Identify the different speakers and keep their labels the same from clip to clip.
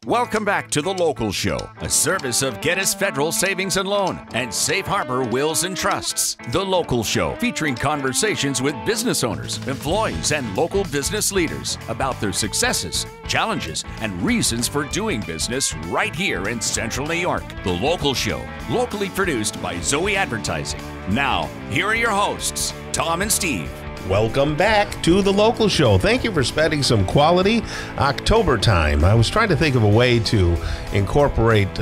Speaker 1: Welcome back to The Local Show, a service of Gettys Federal Savings and Loan and Safe Harbor Wills and Trusts. The Local Show, featuring conversations with business owners, employees, and local business leaders about their successes, challenges, and reasons for doing business right here in Central New York. The Local Show, locally produced by Zoe Advertising. Now, here are your hosts, Tom and Steve.
Speaker 2: Welcome back to The Local Show. Thank you for spending some quality October time. I was trying to think of a way to incorporate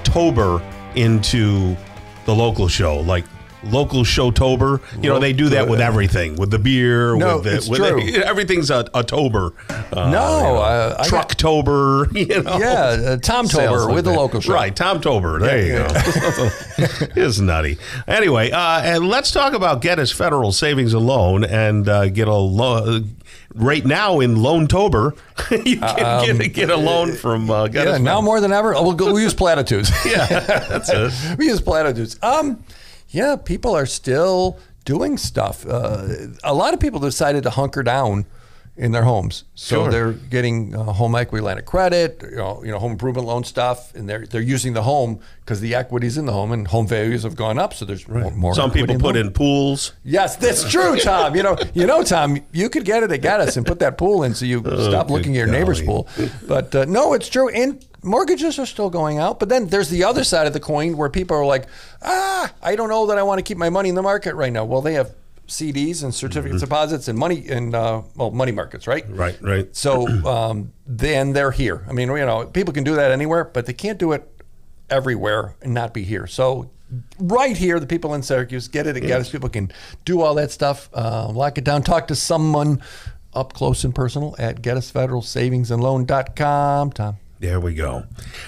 Speaker 2: Tober into The Local Show, like Local Showtober. You know, they do that with everything, with the beer.
Speaker 3: No,
Speaker 2: with the,
Speaker 3: it's
Speaker 2: with
Speaker 3: true.
Speaker 2: Everything's a Tober. Trucktober.
Speaker 3: Tom Tober with The Local Show.
Speaker 2: Right, Tom Tober. There you go. It's nutty. Anyway, and let's talk about Gettys Federal Savings and Loan and get a loan. Right now in Loan-tober, you can get a loan from Gettys.
Speaker 3: Now more than ever. We'll use platitudes.
Speaker 2: That's it.
Speaker 3: We use platitudes. People are still doing stuff. A lot of people decided to hunker down in their homes, so they're getting home equity line of credit, home improvement loan stuff, and they're using the home because the equity's in the home and home values have gone up. So there's more.
Speaker 2: Some people put in pools.
Speaker 3: Yes, that's true, Tom. Tom, you could get it at Gettys and put that pool in, so you stop looking at your neighbor's pool. But no, it's true. And mortgages are still going out, but then there's the other side of the coin where people are like, I don't know that I want to keep my money in the market right now. Well, they have CDs and certificates of deposits and money and money markets, right?
Speaker 2: Right.
Speaker 3: So then they're here. I mean, people can do that anywhere, but they can't do it everywhere and not be here. So right here, the people in Syracuse get it at Gettys. People can do all that stuff, lock it down, talk to someone up close and personal at GettysFederalSavingsAndLoan.com. Tom.
Speaker 2: There we go.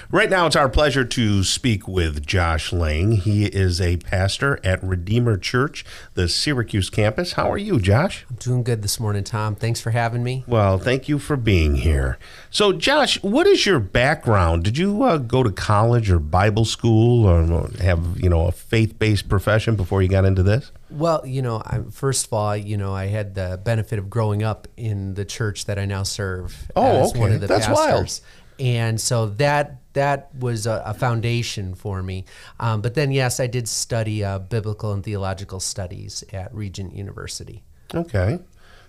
Speaker 2: Right now, it's our pleasure to speak with Josh Lange. He is a pastor at Redeemer Church, the Syracuse campus. How are you, Josh?
Speaker 4: I'm doing good this morning, Tom. Thanks for having me.
Speaker 2: Well, thank you for being here. So, Josh, what is your background? Did you go to college or Bible school or have, a faith-based profession before you got into this?
Speaker 4: Well, first of all, I had the benefit of growing up in the church that I now serve as one of the
Speaker 3: That's
Speaker 4: pastors.
Speaker 3: Wild.
Speaker 4: And so that was a foundation for me. But then, yes, I did study biblical and theological studies at Regent University.
Speaker 2: Okay.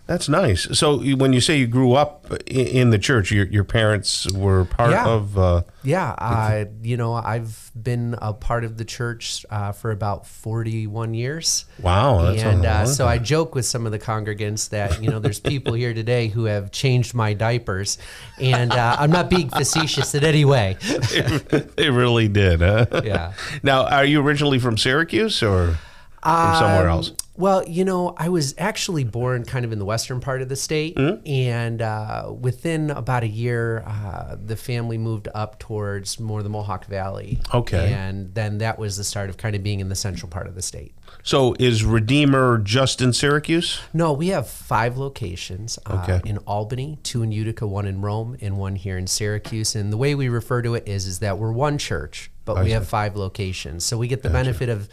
Speaker 2: That's nice. So when you say you grew up in the church, your parents were part of...
Speaker 4: I've been a part of the church for about 41 years.
Speaker 2: Wow. That's
Speaker 4: and so I joke with some of the congregants that, there's people here today who have changed my diapers. And I'm not being facetious in any way.
Speaker 2: They really did, huh?
Speaker 4: Yeah.
Speaker 2: Now, are you originally from Syracuse or from somewhere else?
Speaker 4: Well, I was actually born kind of in the western part of the state, and within about a year, the family moved up towards more the Mohawk Valley.
Speaker 2: Okay.
Speaker 4: And then that was the start of kind of being in the central part of the state.
Speaker 2: So is Redeemer just in Syracuse?
Speaker 4: No, we have 5 locations in Albany, 2 in Utica, 1 in Rome, and 1 here in Syracuse. And the way we refer to it is that we're one church, but we have 5 locations. So we get the benefit of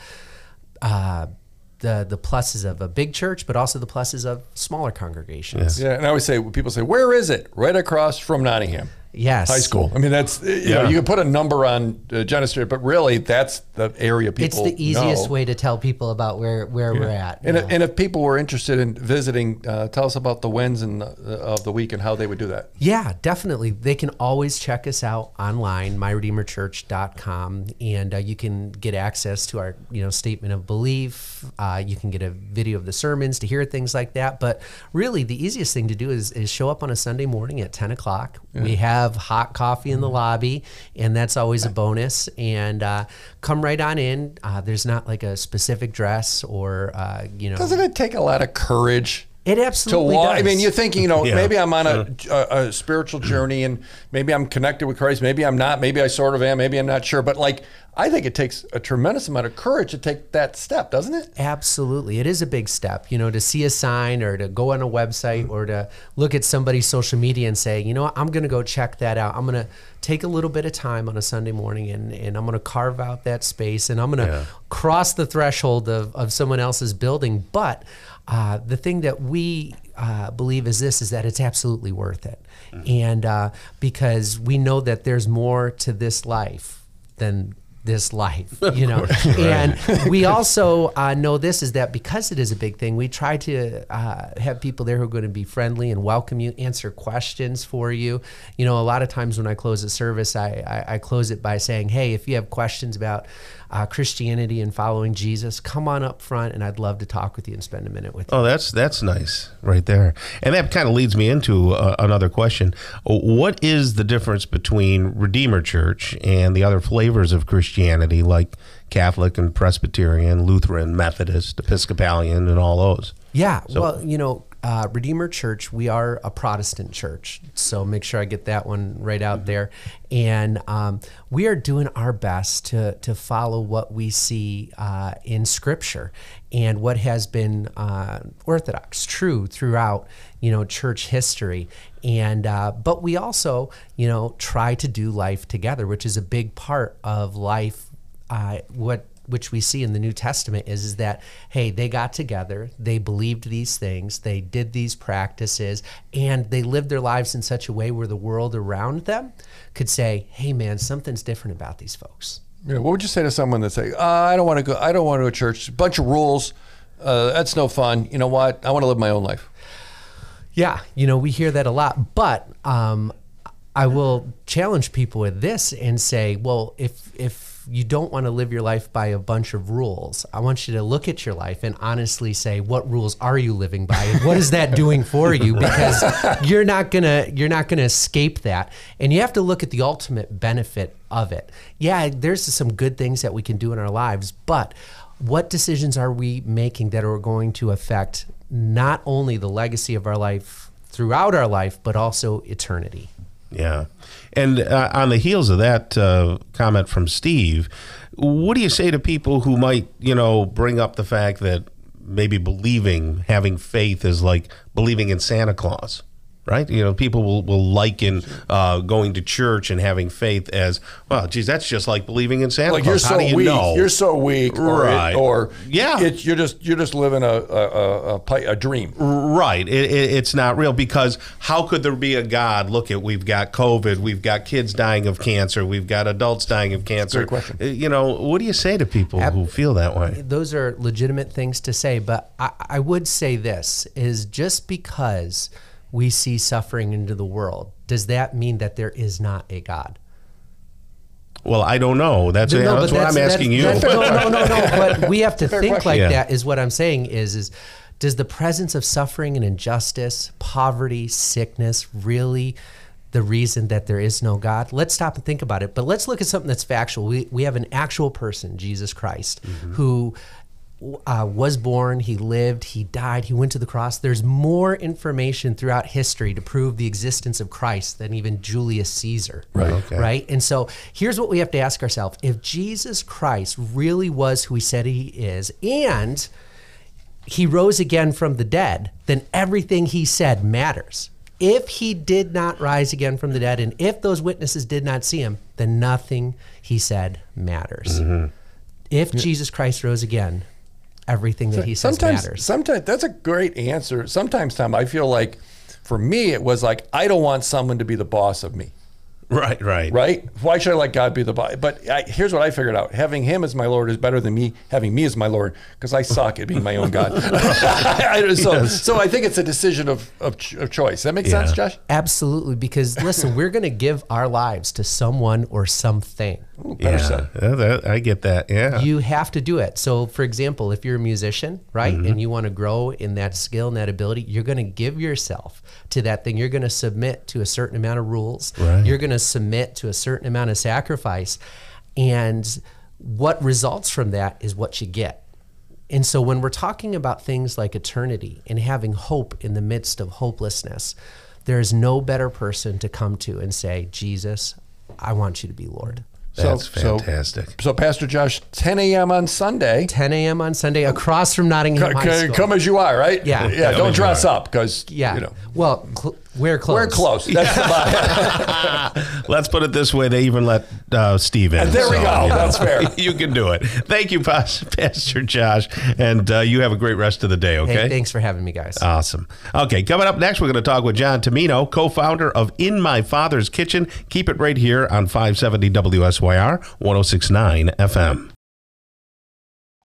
Speaker 4: the pluses of a big church, but also the pluses of smaller congregations.
Speaker 3: Yeah, and I always say, when people say, where is it? Right across from Nottingham.
Speaker 4: Yes.
Speaker 3: High school. I mean, that's, you can put a number on Genesee Street, but really that's the area people
Speaker 4: It's the easiest way to tell people about where we're at.
Speaker 3: And if people were interested in visiting, tell us about the wins of the week and how they would do that.
Speaker 4: Yeah, definitely. They can always check us out online, myredeemerchurch.com, and you can get access to our statement of belief. You can get a video of the sermons to hear things like that. But really, the easiest thing to do is show up on a Sunday morning at 10 o'clock. We have hot coffee in the lobby, and that's always a bonus. And come right on in. There's not like a specific dress or,
Speaker 3: Doesn't it take a lot of courage?
Speaker 4: It absolutely does.
Speaker 3: I mean, you're thinking, maybe I'm on a spiritual journey and maybe I'm connected with Christ. Maybe I'm not. Maybe I sort of am. Maybe I'm not sure. But I think it takes a tremendous amount of courage to take that step, doesn't it?
Speaker 4: Absolutely. It is a big step, to see a sign or to go on a website or to look at somebody's social media and say, I'm going to go check that out. I'm going to take a little bit of time on a Sunday morning and I'm going to carve out that space and I'm going to cross the threshold of someone else's building. But the thing that we believe is that it's absolutely worth it. And because we know that there's more to this life than this life, you know.
Speaker 2: Course, right.
Speaker 4: And we also know this is that because it is a big thing, we try to have people there who are going to be friendly and welcome you, answer questions for you. You know, a lot of times when I close a service, I close it by saying, hey, if you have questions about Christianity and following Jesus, come on up front and I'd love to talk with you and spend a minute with you.
Speaker 2: Oh, that's nice right there. And that kind of leads me into another question. What is the difference between Redeemer Church and the other flavors of Christianity like Catholic and Presbyterian, Lutheran, Methodist, Episcopalian, and all those?
Speaker 4: Yeah, well, you know, Redeemer Church, we are a Protestant church, so make sure I get that one right out there. And we are doing our best to follow what we see in Scripture and what has been orthodox, true throughout, you know, church history. And but we also, you know, try to do life together, which is a big part of life. Which we see in the New Testament is that, hey, they got together, they believed these things, they did these practices, and they lived their lives in such a way where the world around them could say, hey, man, something's different about these folks.
Speaker 3: Yeah, what would you say to someone that say, I don't want to go, I don't want to go to church, a bunch of rules, that's no fun. You know what? I want to live my own life.
Speaker 4: Yeah, you know, we hear that a lot, but I will challenge people with this and say, well, if you don't want to live your life by a bunch of rules, I want you to look at your life and honestly say, what rules are you living by, and what is that doing for you? Because you're not gonna escape that, and you have to look at the ultimate benefit of it. Yeah, there's some good things that we can do in our lives, but what decisions are we making that are going to affect not only the legacy of our life throughout our life, but also eternity?
Speaker 2: Yeah. And on the heels of that comment from Steve, what do you say to people who might, you know, bring up the fact that maybe having faith is like believing in Santa Claus? Right? You know, people will liken going to church and having faith as, well, geez, that's just like believing in Santa Claus. How do you know?
Speaker 3: You're so weak,
Speaker 2: right?
Speaker 3: Or yeah, you're just living a dream.
Speaker 2: Right. It's not real, because how could there be a God? Look at, we've got COVID, we've got kids dying of cancer, we've got adults dying of cancer.
Speaker 3: Great question.
Speaker 2: You know, what do you say to people who feel that way?
Speaker 4: Those are legitimate things to say, but I would say this is, just because we see suffering into the world, does that mean that there is not a God?
Speaker 2: Well, I don't know. That's what I'm asking you.
Speaker 4: No. But we have to think
Speaker 3: question.
Speaker 4: like that, is what I'm saying is does the presence of suffering and injustice, poverty, sickness, really the reason that there is no God? Let's stop and think about it. But let's look at something that's factual. We have an actual person, Jesus Christ, who was born, he lived, he died, he went to the cross. There's more information throughout history to prove the existence of Christ than even Julius Caesar.
Speaker 3: Right.
Speaker 2: Okay.
Speaker 4: Right? And so here's what we have to ask ourselves. If Jesus Christ really was who he said he is, and he rose again from the dead, then everything he said matters. If he did not rise again from the dead, and if those witnesses did not see him, then nothing he said matters. If Jesus Christ rose again, everything that he says matters.
Speaker 3: Sometimes that's a great answer. Sometimes, Tom, I feel like, for me, it was like, I don't want someone to be the boss of me.
Speaker 2: Right.
Speaker 3: Why should I let God be the boss? But here's what I figured out. Having him as my Lord is better than me having me as my Lord, because I suck at being my own God. So I think it's a decision of choice. That makes sense, Josh?
Speaker 4: Absolutely, because listen, we're going to give our lives to someone or something.
Speaker 3: Ooh, better said.
Speaker 2: I get that. Yeah.
Speaker 4: You have to do it. So, for example, if you're a musician, right, and you want to grow in that skill and that ability, you're going to give yourself to that thing. You're going to submit to a certain amount of rules.
Speaker 2: Right.
Speaker 4: You're going to submit to a certain amount of sacrifice. And what results from that is what you get. And so when we're talking about things like eternity and having hope in the midst of hopelessness, there's no better person to come to and say, Jesus, I want you to be Lord.
Speaker 2: That's fantastic.
Speaker 3: So Pastor Josh, 10 a.m. on Sunday.
Speaker 4: 10 a.m. on Sunday, across from Nottingham High School.
Speaker 3: Come as you are, right?
Speaker 4: Yeah.
Speaker 3: Don't dress up, because,
Speaker 4: Yeah.
Speaker 3: you know.
Speaker 4: Well, Wear clothes.
Speaker 3: Wear clothes. That's the
Speaker 2: Let's put it this way. They even let Steve in.
Speaker 3: There we go. That's fair.
Speaker 2: You can do it. Thank you, Pastor Josh. And you have a great rest of the day, okay?
Speaker 4: Hey, thanks for having me, guys.
Speaker 2: Awesome. Okay, coming up next, we're going to talk with John Tamino, co-founder of In My Father's Kitchen. Keep it right here on 570 WSYR 106.9 FM.